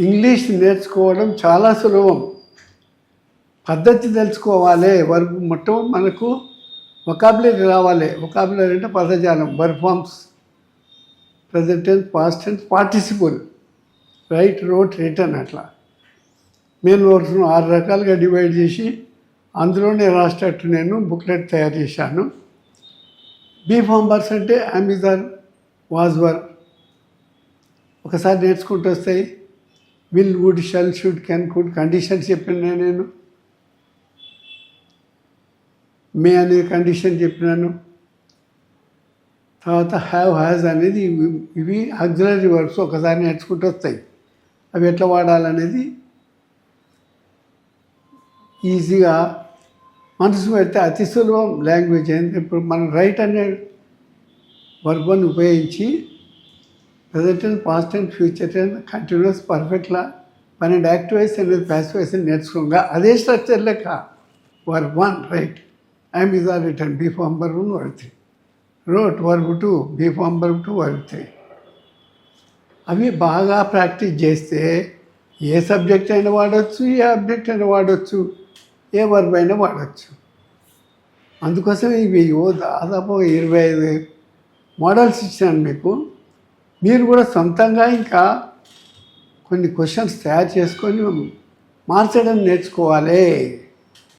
English నేర్చుకోవడం చాలా సులభం. పద్ధతి తెలుసుకోవాలి. మొత్తం మనకు వొకాబులరీ రావాలి. వొకాబులరీ అంటే పదజాలం, verb forms, present tense, past tense, participle, write, wrote, written, అట్లా మెయిన్ వర్డ్స్ను 6 రకాలుగా డివైడ్ చేసి అందులోనే రాసేటట్టు నేను బుక్లెట్ తయారు చేశాను. బీ ఫార్మ్ వర్బ్స్ అంటే am, is, are, was, were ఒకసారి నేర్చుకుంటూ వస్తాయి. Will, would, shall, should, can, could conditions చెప్పిన నేను. మే అనేది కండిషన్ చెప్పినాను. తర్వాత హ్యావ్, హ్యాజ్ అనేది ఇవి ఆక్సిలరీ వర్బ్స్ ఒకసారి నేర్చుకుంటూ వస్తాయి. అవి ఎట్లా వాడాలనేది ఈజీగా మనసు పెడితే అతి సులభం లాంగ్వేజ్. ఇప్పుడు మనం రైట్ అనే వర్బ్ ఉపయోగించి present tense, past tense, future tense, continuous, పర్ఫెక్ట్లా 12 యాక్టివ్ వాయిస్ అనేది ప్యాసివ్ వాయిస్ నేర్చుకోగా అదే స్ట్రక్చర్ లెక్క verb 1 write, am, is, are, written, be form verb 1 verb 3, wrote verb 2, be form verb 2 verb 3. అవి బాగా ప్రాక్టీస్ చేస్తే ఏ సబ్జెక్ట్ అయినా వాడవచ్చు, ఏ ఆబ్జెక్ట్ అయినా వాడవచ్చు, ఏ వర్బ్ అయినా వాడచ్చు. అందుకోసం ఇవి దాదాపు 25 మోడల్స్ ఇచ్చాను మీకు. మీరు కూడా సొంతంగా ఇంకా కొన్ని క్వశ్చన్స్ తయారు చేసుకొని మార్చడం నేర్చుకోవాలి.